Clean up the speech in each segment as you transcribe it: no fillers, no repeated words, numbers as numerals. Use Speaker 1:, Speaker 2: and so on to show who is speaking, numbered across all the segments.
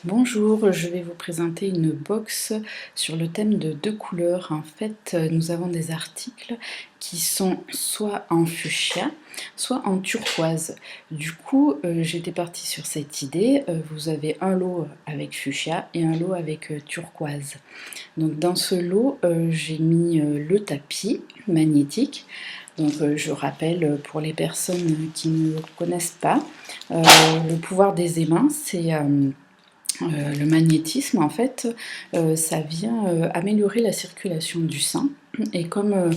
Speaker 1: Bonjour, je vais vous présenter une box sur le thème de deux couleurs. En fait, nous avons des articles qui sont soit en fuchsia, soit en turquoise. Du coup, j'étais partie sur cette idée. Vous avez un lot avec fuchsia et un lot avec turquoise. Donc dans ce lot, j'ai mis le tapis magnétique. Donc je rappelle pour les personnes qui ne le connaissent pas, le pouvoir des aimants, c'est le magnétisme, en fait, ça vient améliorer la circulation du sang. Et comme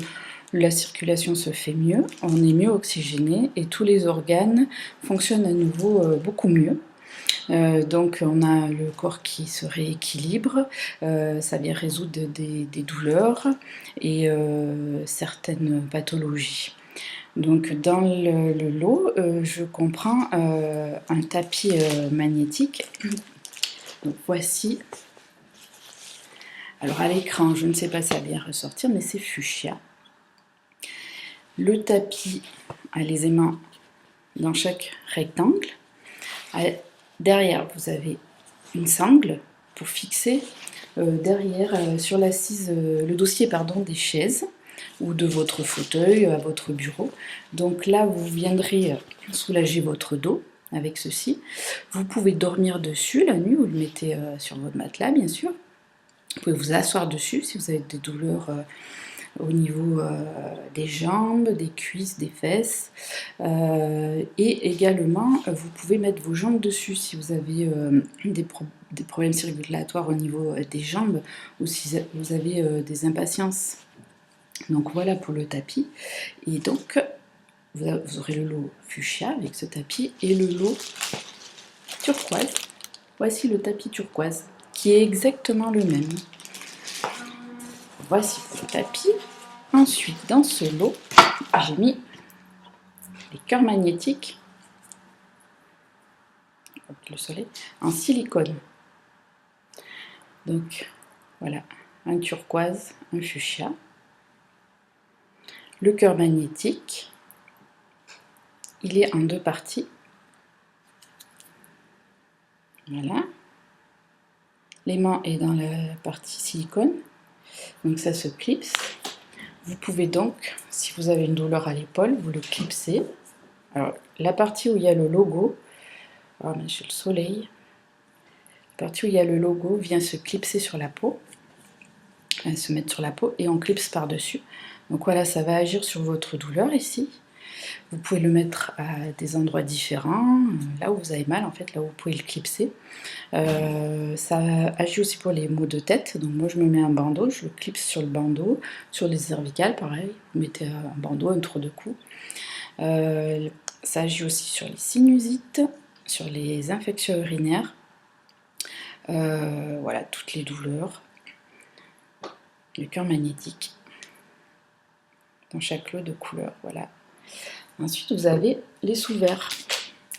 Speaker 1: la circulation se fait mieux, on est mieux oxygéné et tous les organes fonctionnent à nouveau beaucoup mieux. Donc on a le corps qui se rééquilibre, ça vient résoudre des douleurs et certaines pathologies. Donc dans le lot, je comprends un tapis magnétique. Donc voici, alors à l'écran, je ne sais pas si ça va bien ressortir, mais c'est fuchsia. Le tapis a les aimants dans chaque rectangle. Derrière, vous avez une sangle pour fixer derrière sur l'assise, le dossier pardon, des chaises ou de votre fauteuil à votre bureau. Donc là, vous viendrez soulager votre dos avec ceci. Vous pouvez dormir dessus la nuit, vous le mettez sur votre matelas bien sûr. Vous pouvez vous asseoir dessus si vous avez des douleurs au niveau des jambes, des cuisses, des fesses. Et également, vous pouvez mettre vos jambes dessus si vous avez des problèmes circulatoires au niveau des jambes ou si vous avez des impatiences. Donc voilà pour le tapis. Et donc, vous aurez le lot fuchsia avec ce tapis et le lot turquoise. Voici le tapis turquoise qui est exactement le même. Voici le tapis. Ensuite, dans ce lot, j'ai mis les cœurs magnétiques, le soleil, en silicone. Donc, voilà, un turquoise, un fuchsia. Le cœur magnétique, il est en deux parties. Voilà. L'aimant est dans la partie silicone, donc ça se clipse. Vous pouvez donc, si vous avez une douleur à l'épaule, vous le clipsez. Alors, la partie où il y a le logo, oh, mais j'ai le soleil, la partie où il y a le logo vient se clipser sur la peau, se mettre sur la peau et on clipse par-dessus. Donc voilà, ça va agir sur votre douleur ici. Vous pouvez le mettre à des endroits différents, là où vous avez mal en fait, là où vous pouvez le clipser. Ça agit aussi pour les maux de tête, donc moi je me mets un bandeau, je le clipse sur le bandeau, sur les cervicales pareil, vous mettez un bandeau, un trou de cou. Ça agit aussi sur les sinusites, sur les infections urinaires, voilà, toutes les douleurs. Le cœur magnétique dans chaque lot de couleur, voilà. Ensuite, vous avez les sous-verres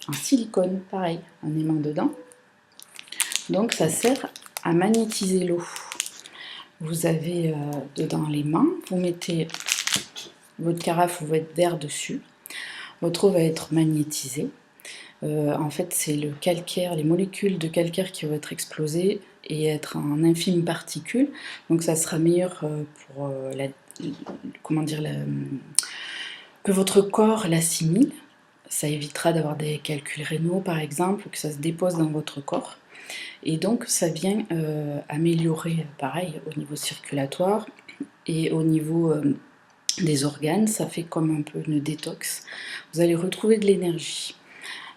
Speaker 1: en silicone, pareil, un aimant dedans. Donc, ça sert à magnétiser l'eau. Vous avez dedans les mains, vous mettez votre carafe ou votre verre dessus. Votre eau va être magnétisée. En fait, c'est le calcaire, les molécules de calcaire qui vont être explosées et être en infimes particules. Donc, ça sera meilleur pour que votre corps l'assimile. Ça évitera d'avoir des calculs rénaux, par exemple, que ça se dépose dans votre corps. Et donc, ça vient améliorer, pareil, au niveau circulatoire et au niveau des organes. Ça fait comme un peu une détox. Vous allez retrouver de l'énergie.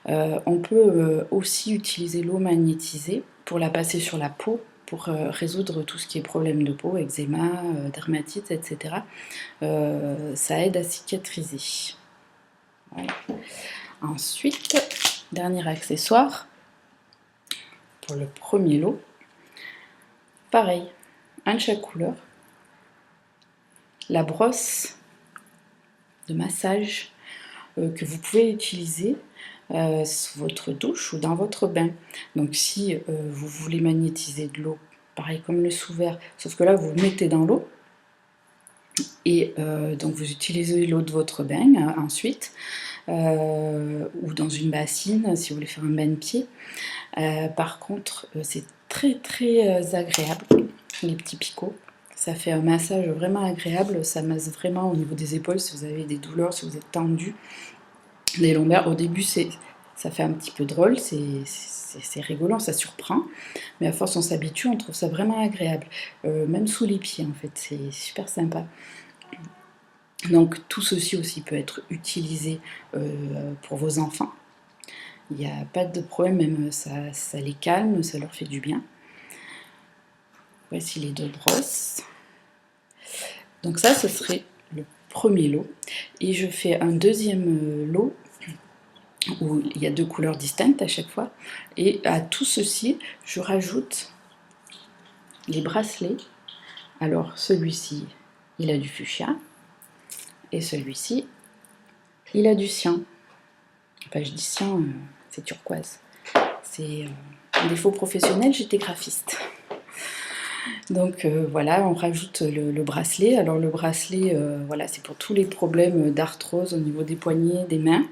Speaker 1: On peut aussi utiliser l'eau magnétisée pour la passer sur la peau, pour résoudre tout ce qui est problème de peau, eczéma, dermatite, etc. Ça aide à cicatriser. Voilà. Ensuite, dernier accessoire, pour le premier lot, pareil, un de chaque couleur, la brosse de massage que vous pouvez utiliser sous votre douche ou dans votre bain. Donc si vous voulez magnétiser de l'eau, pareil comme le sous-verre, sauf que là vous mettez dans l'eau et donc vous utilisez l'eau de votre bain ensuite. ou dans une bassine si vous voulez faire un bain-pied. Par contre, c'est très très agréable, les petits picots. Ça fait un massage vraiment agréable, ça masse vraiment au niveau des épaules si vous avez des douleurs, si vous êtes tendu. Les lombaires, au début, ça fait un petit peu drôle, c'est rigolant, ça surprend, mais à force on s'habitue, on trouve ça vraiment agréable, même sous les pieds en fait, c'est super sympa. Donc tout ceci aussi peut être utilisé pour vos enfants, il n'y a pas de problème, même ça les calme, ça leur fait du bien. Voici les deux brosses. Donc ça, ce serait le premier lot, et je fais un deuxième lot où il y a deux couleurs distinctes à chaque fois, et à tout ceci je rajoute les bracelets. Alors celui-ci il a du fuchsia et celui-ci il a du cyan. Enfin je dis cyan, c'est turquoise, c'est un défaut professionnel, j'étais graphiste. Donc voilà, on rajoute le bracelet. Alors le bracelet, voilà, c'est pour tous les problèmes d'arthrose au niveau des poignets, des mains.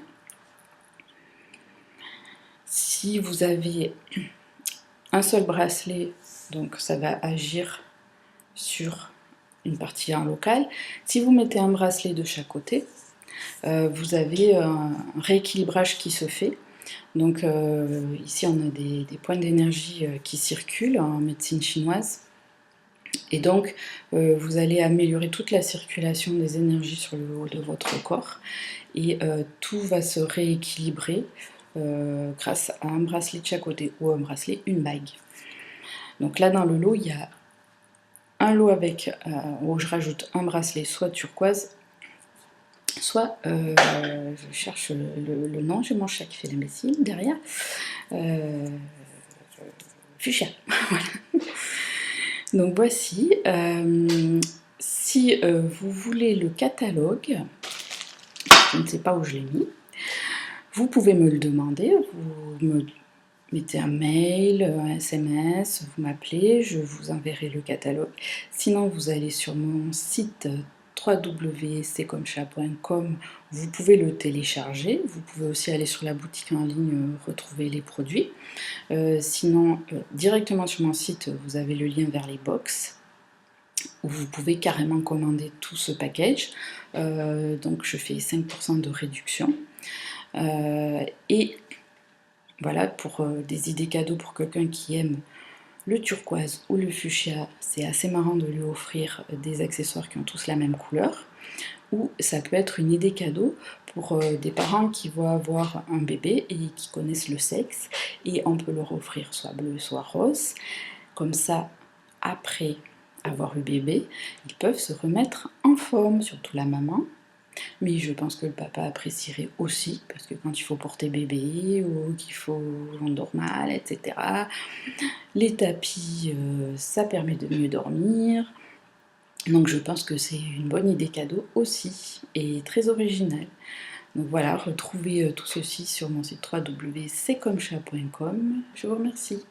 Speaker 1: Si vous avez un seul bracelet, donc ça va agir sur une partie en local. Si vous mettez un bracelet de chaque côté, vous avez un rééquilibrage qui se fait. Donc ici on a des points d'énergie qui circulent en médecine chinoise. Et donc vous allez améliorer toute la circulation des énergies sur le haut de votre corps. Et tout va se rééquilibrer grâce à un bracelet de chaque côté, ou un bracelet, une bague. Donc là dans le lot, il y a un lot avec où je rajoute un bracelet soit turquoise, soit, je cherche le nom, j'ai mon chat qui fait l'imbécile derrière, fuchsia. Voilà. Donc voici, si vous voulez le catalogue, je ne sais pas où je l'ai mis, vous pouvez me le demander, vous me mettez un mail, un SMS, vous m'appelez, je vous enverrai le catalogue. Sinon, vous allez sur mon site www.ccommechat.com, vous pouvez le télécharger. Vous pouvez aussi aller sur la boutique en ligne, retrouver les produits. Sinon, directement sur mon site, vous avez le lien vers les box, où vous pouvez carrément commander tout ce package. Donc je fais 5% de réduction. Et voilà, pour des idées cadeaux pour quelqu'un qui aime le turquoise ou le fuchsia, c'est assez marrant de lui offrir des accessoires qui ont tous la même couleur. Ou ça peut être une idée cadeau pour des parents qui vont avoir un bébé et qui connaissent le sexe, et on peut leur offrir soit bleu soit rose. Comme ça, après avoir eu bébé, ils peuvent se remettre en forme, surtout la maman. Mais je pense que le papa apprécierait aussi, parce que quand il faut porter bébé ou qu'il faut endormir, etc., les tapis, ça permet de mieux dormir. Donc je pense que c'est une bonne idée cadeau aussi, et très originale. Donc voilà, retrouvez tout ceci sur mon site www.ccommechat.com. Je vous remercie.